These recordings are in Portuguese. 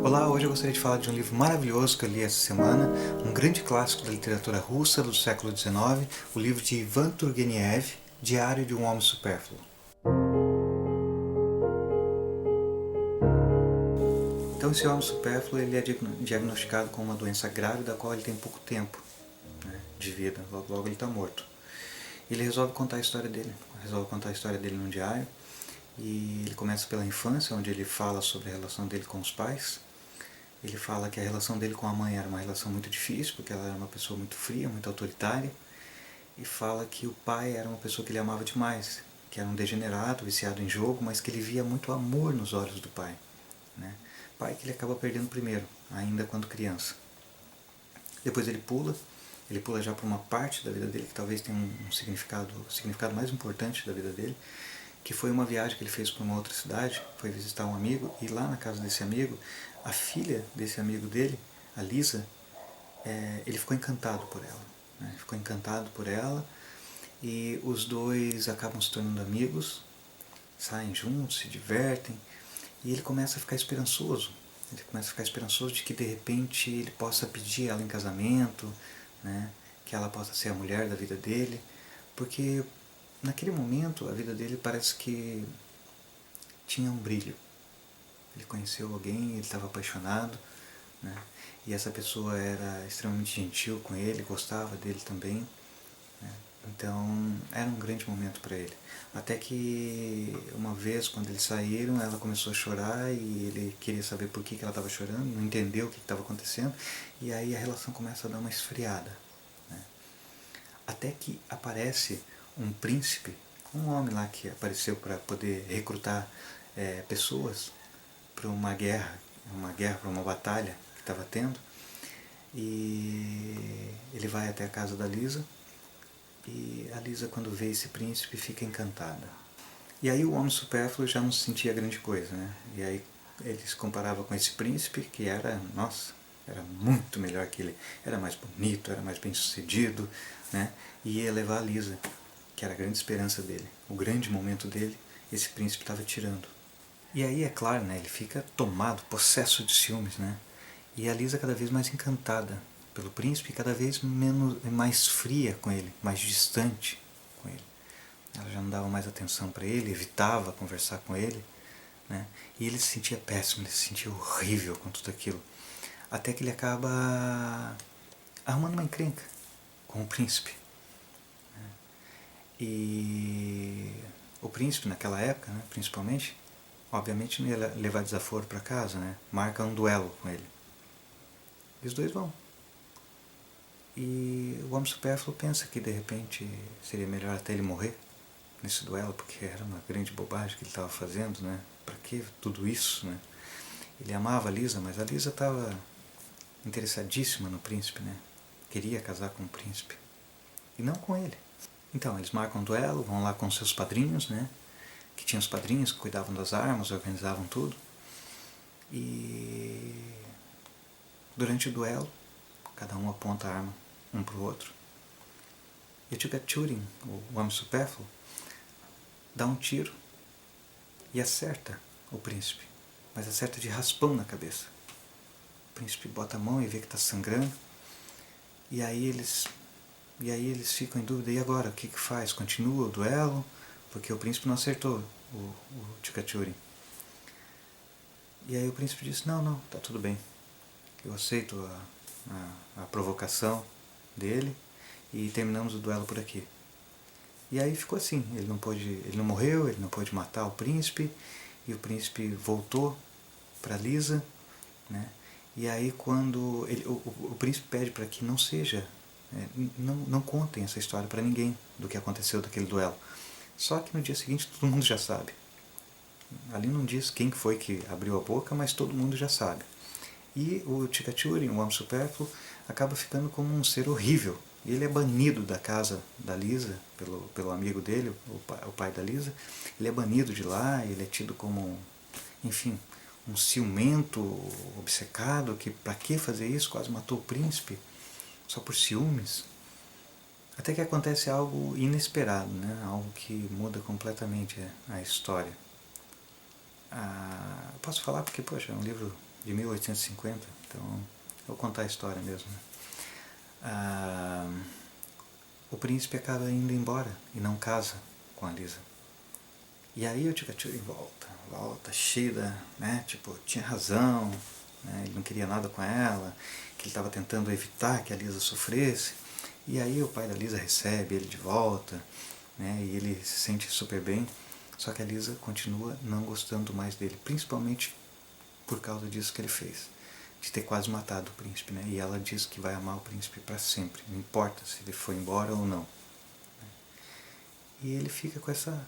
Olá, hoje eu gostaria de falar de um livro maravilhoso que eu li essa semana, um grande clássico da literatura russa do século XIX, o livro de Ivan Turgenev, Diário de um Homem Supérfluo. Então esse homem supérfluo ele é diagnosticado com uma doença grave da qual ele tem pouco tempo, né, de vida, logo ele está morto. Ele resolve contar a história dele num diário, e ele começa pela infância, onde ele fala sobre a relação dele com os pais. Ele fala que a relação dele com a mãe era uma relação muito difícil, porque ela era uma pessoa muito fria, muito autoritária. E fala que o pai era uma pessoa que ele amava demais, que era um degenerado, viciado em jogo, mas que ele via muito amor nos olhos do pai, né? Pai que ele acaba perdendo primeiro, ainda quando criança. Depois ele pula já para uma parte da vida dele que talvez tenha o significado mais importante da vida dele, que foi uma viagem que ele fez para uma outra cidade, foi visitar um amigo, e lá na casa desse amigo, a filha desse amigo dele, a Lisa, ele ficou encantado por ela. Né? Ficou encantado por ela, e os dois acabam se tornando amigos, saem juntos, se divertem, e ele começa a ficar esperançoso. Ele começa a ficar esperançoso de que de repente ele possa pedir ela em casamento, né? Que ela possa ser a mulher da vida dele, porque naquele momento a vida dele parece que tinha um brilho. Ele conheceu alguém, ele estava apaixonado, né? E essa pessoa era extremamente gentil com ele, gostava dele também, né? Então era um grande momento para ele. Até que uma vez, quando eles saíram, ela começou a chorar e ele queria saber por que ela estava chorando, não entendeu o que estava acontecendo, e aí a relação começa a dar uma esfriada, né? Até que aparece um príncipe, um homem lá que apareceu para poder recrutar pessoas para uma guerra, para uma batalha que estava tendo, e ele vai até a casa da Lisa, e a Lisa, quando vê esse príncipe, fica encantada. E aí o homem supérfluo já não se sentia grande coisa, né? E aí ele se comparava com esse príncipe, que era, nossa, era muito melhor que ele. Era mais bonito, era mais bem sucedido, né? E ia levar a Lisa, que era a grande esperança dele. O grande momento dele, esse príncipe estava tirando. E aí, é claro, né, ele fica tomado, possesso de ciúmes, né? E a Lisa cada vez mais encantada pelo príncipe, cada vez mais fria com ele, mais distante com ele. Ela já não dava mais atenção para ele, evitava conversar com ele, né? E ele se sentia péssimo, ele se sentia horrível com tudo aquilo. Até que ele acaba arrumando uma encrenca com o príncipe. E o príncipe, naquela época, né, principalmente, obviamente não ia levar desaforo para casa, né? Marca um duelo com ele. E os dois vão. E o homem supérfluo pensa que de repente seria melhor até ele morrer nesse duelo, porque era uma grande bobagem que ele estava fazendo, né? Para que tudo isso, né? Ele amava a Lisa, mas a Lisa estava interessadíssima no príncipe, né? Queria casar com o príncipe. E não com ele. Então, eles marcam um duelo, vão lá com seus padrinhos, né? Que tinham os padrinhos que cuidavam das armas, organizavam tudo. E durante o duelo, cada um aponta a arma um para o outro. E o Tchukatchurin, o homem supérfluo, dá um tiro e acerta o príncipe, mas acerta de raspão na cabeça. O príncipe bota a mão e vê que está sangrando, e aí eles ficam em dúvida, e agora, o que faz? Continua o duelo? Porque o príncipe não acertou o Tchukatchurin. E aí o príncipe disse, não, tá tudo bem, eu aceito a provocação dele e terminamos o duelo por aqui. E aí ficou assim, ele não morreu, ele não pôde matar o príncipe, e o príncipe voltou para Lisa, né? E aí quando o príncipe pede para que não seja, não contem essa história para ninguém do que aconteceu daquele duelo. Só que no dia seguinte todo mundo já sabe. Ali não diz quem foi que abriu a boca, mas todo mundo já sabe. E o Tchukatchurin, o homem supérfluo, acaba ficando como um ser horrível. E ele é banido da casa da Lisa, pelo amigo dele, o pai da Lisa. Ele é banido de lá, ele é tido como, enfim, um ciumento, obcecado, que para que fazer isso? Quase matou o príncipe, só por ciúmes. Até que acontece algo inesperado, né? Algo que muda completamente a história. Posso falar porque, poxa, é um livro de 1850, então eu vou contar a história mesmo. O príncipe acaba indo embora e não casa com a Lisa. E aí o Chikachuri volta, Shida, né, tipo, tinha razão, né, ele não queria nada com ela, que ele estava tentando evitar que a Lisa sofresse. E aí o pai da Lisa recebe ele de volta, né, e ele se sente super bem, só que a Lisa continua não gostando mais dele, principalmente por causa disso que ele fez, de ter quase matado o príncipe, né, e ela diz que vai amar o príncipe para sempre, não importa se ele foi embora ou não. E ele fica com essa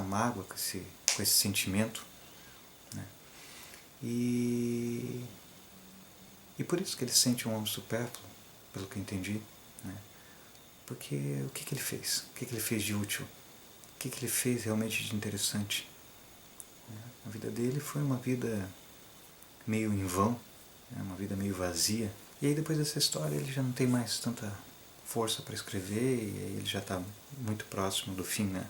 mágoa, com esse sentimento, né? E por isso que ele sente um homem supérfluo, pelo que eu entendi, né? Porque o que ele fez? O que ele fez de útil? O que ele fez realmente de interessante? A vida dele foi uma vida meio em vão, né? Uma vida meio vazia. E aí depois dessa história ele já não tem mais tanta força para escrever, e aí ele já está muito próximo do fim, né?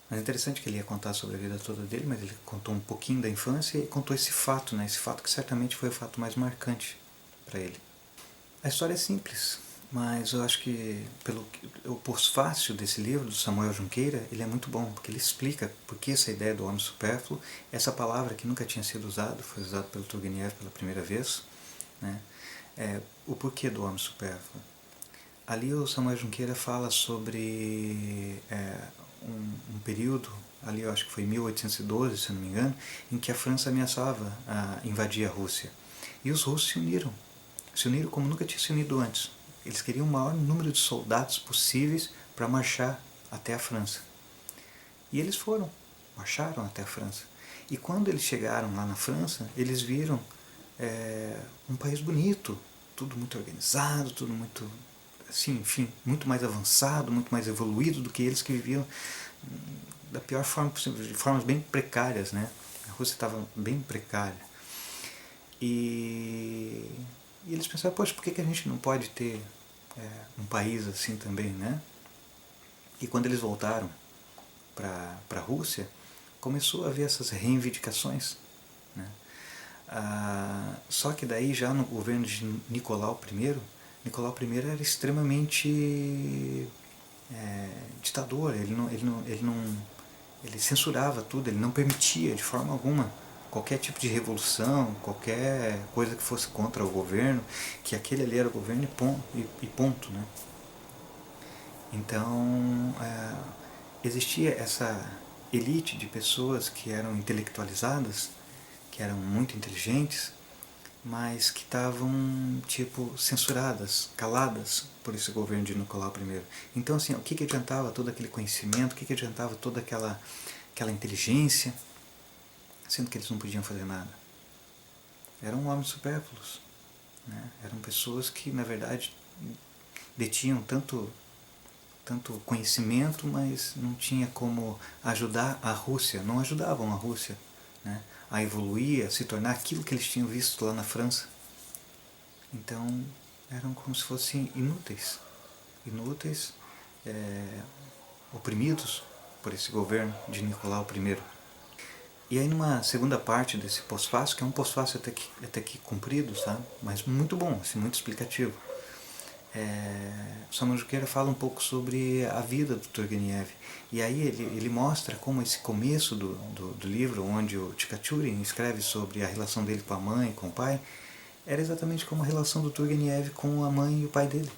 Mas é interessante que ele ia contar sobre a vida toda dele, mas ele contou um pouquinho da infância e contou esse fato, né? Esse fato que certamente foi o fato mais marcante para ele. A história é simples, mas eu acho que o pós-fácil desse livro, do Samuel Junqueira, ele é muito bom, porque ele explica por que essa ideia do homem supérfluo, essa palavra que nunca tinha sido usada, foi usada pelo Turgenev pela primeira vez, né? O porquê do homem supérfluo. Ali o Samuel Junqueira fala sobre um período, ali eu acho que foi 1812, se não me engano, em que a França ameaçava invadir a Rússia. E os russos se uniram como nunca tinha se unido antes. Eles queriam o maior número de soldados possíveis para marchar até a França. E eles marcharam até a França. E quando eles chegaram lá na França, eles viram um país bonito, tudo muito organizado, tudo muito, assim, enfim, muito mais avançado, muito mais evoluído do que eles que viviam da pior forma possível, de formas bem precárias, né? A Rússia estava bem precária. E eles pensaram, poxa, por que a gente não pode ter um país assim também, né? E quando eles voltaram para a Rússia, começou a haver essas reivindicações, né? Só que daí já no governo de Nicolau I era extremamente ditador, ele censurava tudo, ele não permitia de forma alguma qualquer tipo de revolução, qualquer coisa que fosse contra o governo, que aquele ali era o governo e ponto, né? Então existia essa elite de pessoas que eram intelectualizadas, que eram muito inteligentes, mas que estavam tipo censuradas, caladas por esse governo de Nicolau I. Então assim, o que adiantava todo aquele conhecimento, o que adiantava toda aquela inteligência, sendo que eles não podiam fazer nada? Eram homens supérfluos, né? Eram pessoas que na verdade detinham tanto conhecimento, mas não tinha como ajudar a Rússia, não ajudavam a Rússia, né, a evoluir, a se tornar aquilo que eles tinham visto lá na França. Então eram como se fossem inúteis, oprimidos por esse governo de Nicolau I. E aí numa segunda parte desse pós-fácil, que é um pós-fácil até que comprido, sabe? Mas muito bom, assim, muito explicativo, Samuel Junqueira fala um pouco sobre a vida do Turgenev. E aí ele mostra como esse começo do livro, onde o Chikachuri escreve sobre a relação dele com a mãe, com o pai, era exatamente como a relação do Turgenev com a mãe e o pai dele.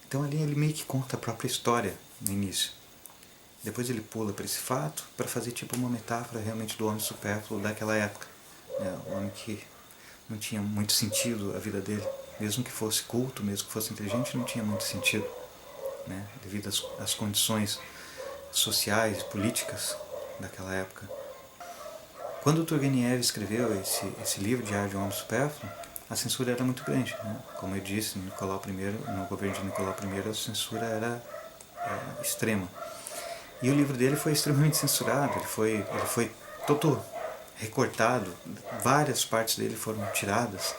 Então ali ele meio que conta a própria história no início. Depois ele pula para esse fato para fazer tipo uma metáfora realmente do homem supérfluo daquela época, né? O homem que não tinha muito sentido a vida dele, mesmo que fosse culto, mesmo que fosse inteligente, não tinha muito sentido, né? Devido às condições sociais e políticas daquela época. Quando o Turgenev escreveu esse livro, Diário de um Homem Supérfluo, a censura era muito grande, né? Como eu disse, no governo de Nicolau I, a censura era extrema. E o livro dele foi extremamente censurado, ele foi todo recortado, várias partes dele foram tiradas.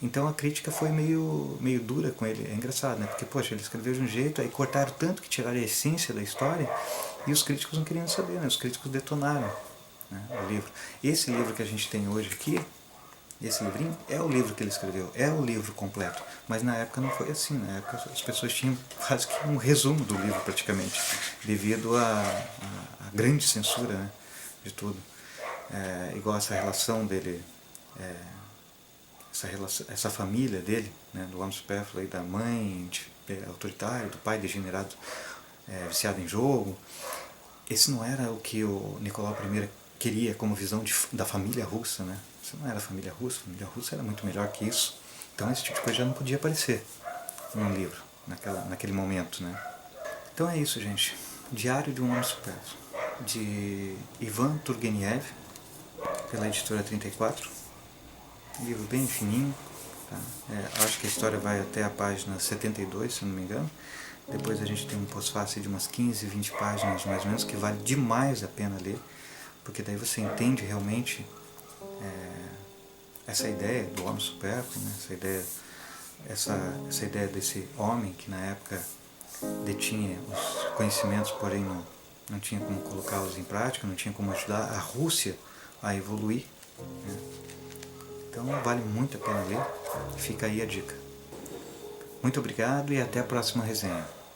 Então a crítica foi meio dura com ele. É engraçado, né? Porque, poxa, ele escreveu de um jeito, aí cortaram tanto que tiraram a essência da história, e os críticos não queriam saber, né? Os críticos detonaram. né, o livro. Esse livro que a gente tem hoje aqui, esse livrinho, é o livro que ele escreveu, é o livro completo. Mas na época não foi assim, na época as pessoas tinham quase que um resumo do livro praticamente, devido à grande censura, né, de tudo. Igual essa relação dele, essa família dele, né, do homem supérfluo, da mãe autoritária, do pai degenerado, viciado em jogo. Esse não era o que o Nicolau I queria como visão da família russa, né? Isso não era a família russa era muito melhor que isso. Então esse tipo de coisa já não podia aparecer num livro, naquele momento, né? Então é isso, gente. Diário de um Homem Supérfluo, de Ivan Turgenev, pela editora 34. Um livro bem fininho. Tá? Acho que a história vai até a página 72, se não me engano. Depois a gente tem um pós-fácil de umas 15, 20 páginas mais ou menos, que vale demais a pena ler, porque daí você entende realmente essa ideia do homem supérfluo, né? essa ideia desse homem que na época detinha os conhecimentos, porém não tinha como colocá-los em prática, não tinha como ajudar a Rússia a evoluir, né? Então vale muito a pena ler, fica aí a dica. Muito obrigado e até a próxima resenha.